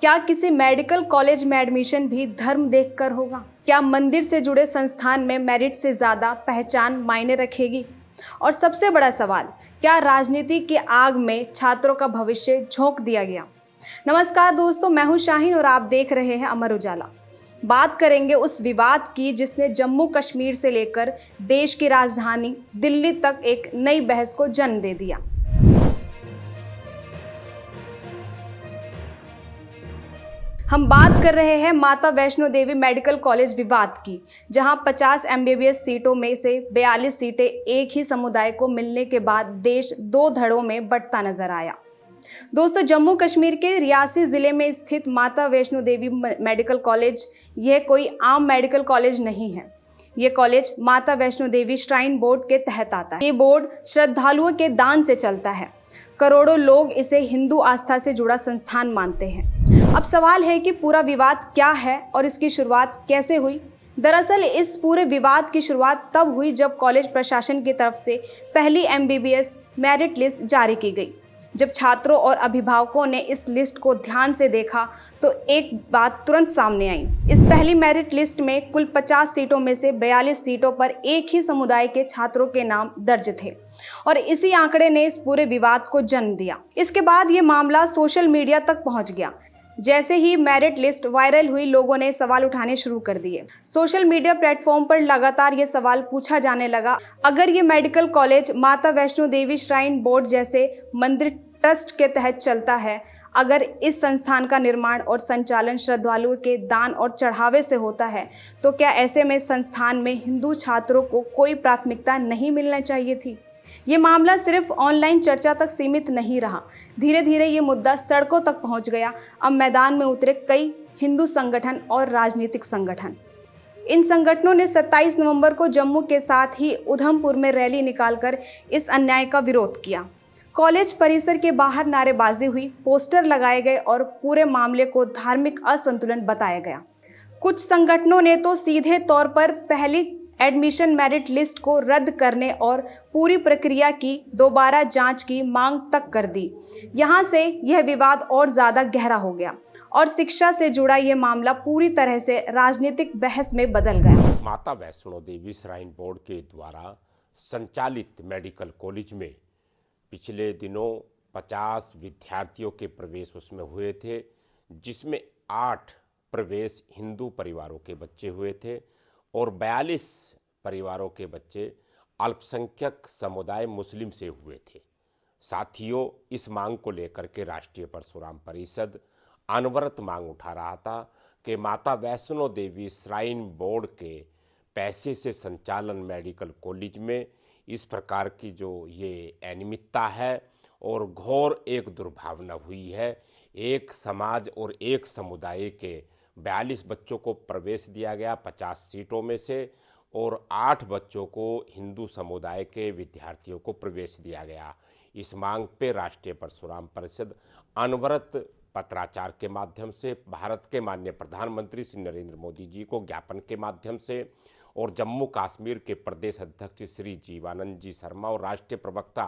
क्या किसी medical college में एडमिशन भी धर्म देखकर होगा? क्या मंदिर से जुड़े संस्थान में मेरिट से ज़्यादा पहचान मायने रखेगी? और सबसे बड़ा सवाल, क्या राजनीति की आग में छात्रों का भविष्य झोंक दिया गया? नमस्कार दोस्तों, मैं हूं शाहीन और आप देख रहे हैं अमर उजाला। बात करेंगे उस विवाद की जिसने जम्मू कश्मीर से लेकर देश की राजधानी दिल्ली तक एक नई बहस को जन्म दे दिया। हम बात कर रहे हैं माता वैष्णो देवी मेडिकल कॉलेज विवाद की, जहां 50 MBBS सीटों में से 42 सीटें एक ही समुदाय को मिलने के बाद देश दो धड़ों में बंटता नजर आया। दोस्तों, जम्मू कश्मीर के रियासी जिले में स्थित माता वैष्णो देवी मेडिकल कॉलेज यह कोई आम मेडिकल कॉलेज नहीं है। ये कॉलेज माता वैष्णो देवी श्राइन बोर्ड के तहत आता है। ये बोर्ड श्रद्धालुओं के दान से चलता है। करोड़ों लोग इसे हिंदू आस्था से जुड़ा संस्थान मानते हैं। अब सवाल है कि पूरा विवाद क्या है और इसकी शुरुआत कैसे हुई? दरअसल इस पूरे विवाद की शुरुआत तब हुई जब कॉलेज प्रशासन की तरफ से पहली MBBS मेरिट लिस्ट जारी की गई। जब छात्रों और अभिभावकों ने इस लिस्ट को ध्यान से देखा तो एक बात तुरंत सामने आई। इस पहली मेरिट लिस्ट में कुल 50 सीटों में से 42 सीटों पर एक ही समुदाय के छात्रों के नाम दर्ज थे और इसी आंकड़े ने इस पूरे विवाद को जन्म दिया। इसके बाद ये मामला सोशल मीडिया तक पहुंच गया। जैसे ही मेरिट लिस्ट वायरल हुई, लोगों ने सवाल उठाने शुरू कर दिए। सोशल मीडिया प्लेटफॉर्म पर लगातार ये सवाल पूछा जाने लगा, अगर ये मेडिकल कॉलेज माता वैष्णो देवी श्राइन बोर्ड जैसे मंदिर ट्रस्ट के तहत चलता है, अगर इस संस्थान का निर्माण और संचालन श्रद्धालुओं के दान और चढ़ावे से होता है, तो क्या ऐसे में संस्थान में हिंदू छात्रों को कोई प्राथमिकता नहीं मिलना चाहिए थी? ये मामला सिर्फ ऑनलाइन चर्चा तक सीमित नहीं रहा। धीरे धीरे ये मुद्दा सड़कों तक पहुंच गया। अब मैदान में उतरे कई हिंदू संगठन और राजनीतिक संगठन। इन संगठनों ने 27 नवंबर को जम्मू के साथ ही उधमपुर में रैली निकालकर इस अन्याय का विरोध किया। कॉलेज परिसर के बाहर नारेबाजी हुई, पोस्टर लगाए गए और पूरे मामले को धार्मिक असंतुलन बताया गया। कुछ संगठनों ने तो सीधे तौर पर पहली एडमिशन मेरिट लिस्ट को रद्द करने और पूरी प्रक्रिया की दोबारा जांच की मांग तक कर दी। यहां से यह विवाद और ज़्यादा गहरा हो गया और शिक्षा से जुड़ा यह मामला पूरी तरह से राजनीतिक बहस में बदल गया। माता वैष्णो देवी श्राइन बोर्ड के द्वारा संचालित मेडिकल कॉलेज में पिछले दिनों 50 विद्यार्थियों के प्रवेश उसमें हुए थे, जिसमें 8 प्रवेश हिंदू परिवारों के बच्चे हुए थे और 42 परिवारों के बच्चे अल्पसंख्यक समुदाय मुस्लिम से हुए थे। साथियों, इस मांग को लेकर के राष्ट्रीय परशुराम परिषद अनवरत मांग उठा रहा था कि माता वैष्णो देवी श्राइन बोर्ड के पैसे से संचालन मेडिकल कॉलेज में इस प्रकार की जो ये अनियमितता है और घोर एक दुर्भावना हुई है। एक समाज और एक समुदाय के 42 बच्चों को प्रवेश दिया गया 50 सीटों में से और 8 बच्चों को हिंदू समुदाय के विद्यार्थियों को प्रवेश दिया गया। इस मांग पे राष्ट्रीय परशुराम परिषद अनवरत पत्राचार के माध्यम से भारत के माननीय प्रधानमंत्री श्री नरेंद्र मोदी जी को ज्ञापन के माध्यम से और जम्मू कश्मीर के प्रदेश अध्यक्ष श्री जीवानंद जी शर्मा और राष्ट्रीय प्रवक्ता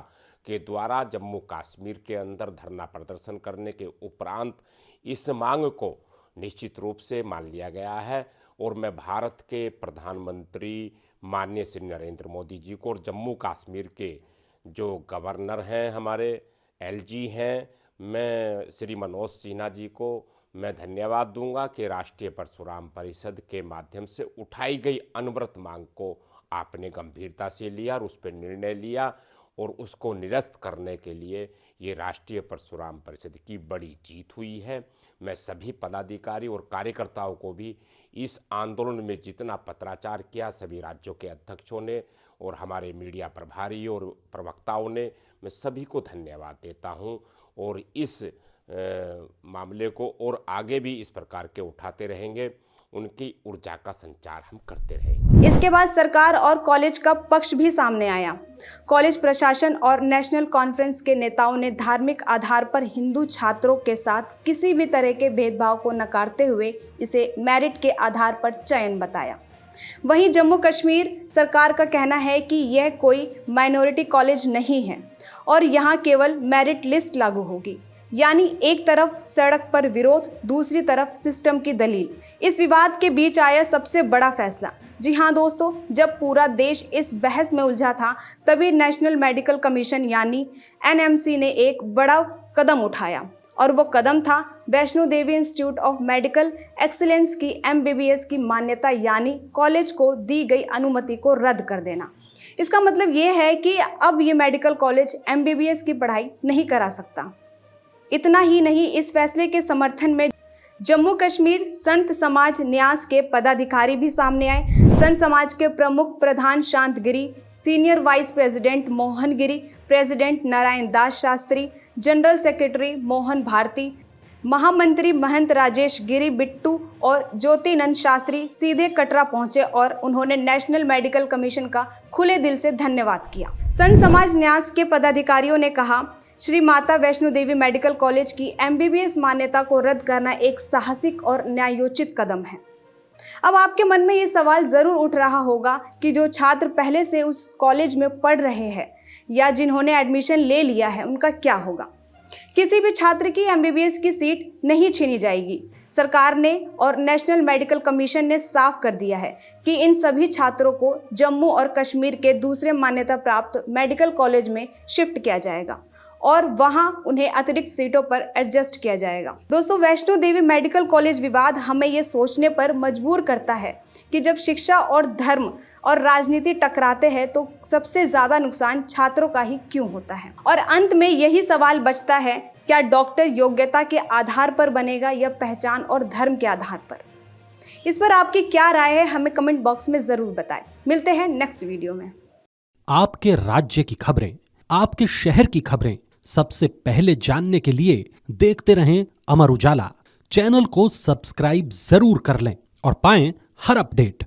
के द्वारा जम्मू कश्मीर के अंदर धरना प्रदर्शन करने के उपरांत इस मांग को निश्चित रूप से मान लिया गया है और मैं भारत के प्रधानमंत्री माननीय श्री नरेंद्र मोदी जी को और जम्मू कश्मीर के जो गवर्नर हैं, हमारे LG हैं, मैं श्री मनोज सिन्हा जी को मैं धन्यवाद दूंगा कि राष्ट्रीय परशुराम परिषद के माध्यम से उठाई गई अनवरत मांग को आपने गंभीरता से लिया और उस पर निर्णय लिया और उसको निरस्त करने के लिए ये राष्ट्रीय परशुराम परिषद की बड़ी जीत हुई है। मैं सभी पदाधिकारी और कार्यकर्ताओं को भी इस आंदोलन में जितना पत्राचार किया, सभी राज्यों के अध्यक्षों ने और हमारे मीडिया प्रभारी और प्रवक्ताओं ने, मैं सभी को धन्यवाद देता हूं और इस मामले को और आगे भी इस प्रकार के उठाते रहेंगे। उनकी ऊर्जा का संचार हम करते रहेंगे। इसके बाद सरकार और कॉलेज का पक्ष भी सामने आया। कॉलेज प्रशासन और नेशनल कॉन्फ्रेंस के नेताओं ने धार्मिक आधार पर हिंदू छात्रों के साथ किसी भी तरह के भेदभाव को नकारते हुए इसे मेरिट के आधार पर चयन बताया। वहीं जम्मू कश्मीर सरकार का कहना है कि यह कोई माइनॉरिटी कॉलेज नहीं है और यहाँ केवल मेरिट लिस्ट लागू होगी। यानी एक तरफ सड़क पर विरोध, दूसरी तरफ सिस्टम की दलील। इस विवाद के बीच आया सबसे बड़ा फैसला। जी हाँ दोस्तों, जब पूरा देश इस बहस में उलझा था तभी नेशनल मेडिकल कमीशन यानी एनएमसी ने एक बड़ा कदम उठाया और वो कदम था Vaishno Devi institute of medical excellence की एमबीबीएस की मान्यता यानी कॉलेज को दी गई अनुमति को रद्द कर देना। इसका मतलब ये है कि अब ये मेडिकल कॉलेज एमबीबीएस की पढ़ाई नहीं करा सकता। इतना ही नहीं, इस फैसले के समर्थन में जम्मू कश्मीर संत समाज न्यास के पदाधिकारी भी सामने आए। संत समाज के प्रमुख प्रधान शांत गिरी, सीनियर वाइस प्रेसिडेंट मोहन गिरी, president Narayan Das Shastri, general secretary Mohan Bharti, महामंत्री महंत राजेश गिरी बिट्टू और ज्योतिनंद शास्त्री सीधे कटरा पहुंचे और उन्होंने नेशनल मेडिकल कमीशन का खुले दिल से धन्यवाद किया। संत समाज न्यास के पदाधिकारियों ने कहा, श्री माता वैष्णो देवी मेडिकल कॉलेज की एमबीबीएस मान्यता को रद्द करना एक साहसिक और न्यायोचित कदम है। अब आपके मन में ये सवाल जरूर उठ रहा होगा कि जो छात्र पहले से उस कॉलेज में पढ़ रहे हैं या जिन्होंने एडमिशन ले लिया है उनका क्या होगा। किसी भी छात्र की एमबीबीएस की सीट नहीं छीनी जाएगी। सरकार ने और नेशनल मेडिकल कमीशन ने साफ कर दिया है कि इन सभी छात्रों को जम्मू और कश्मीर के दूसरे मान्यता प्राप्त मेडिकल कॉलेज में शिफ्ट किया जाएगा और वहां उन्हें अतिरिक्त सीटों पर एडजस्ट किया जाएगा। दोस्तों, वैष्णो देवी मेडिकल कॉलेज विवाद हमें ये सोचने पर मजबूर करता है कि जब शिक्षा और धर्म और राजनीति टकराते हैं तो सबसे ज़्यादा नुकसान छात्रों का ही क्यों होता है। और अंत में यही सवाल बचता है, क्या डॉक्टर योग्यता के आधार पर बनेगा या पहचान और धर्म के आधार पर। इस पर आपकी क्या राय है हमें कमेंट बॉक्स में ज़रूर बताएं। मिलते हैं नेक्स्ट वीडियो में। आपके राज्य की खबरें, आपके शहर की खबरें सबसे पहले जानने के लिए देखते रहें अमर उजाला। चैनल को सब्सक्राइब जरूर कर लें और पाएं हर अपडेट।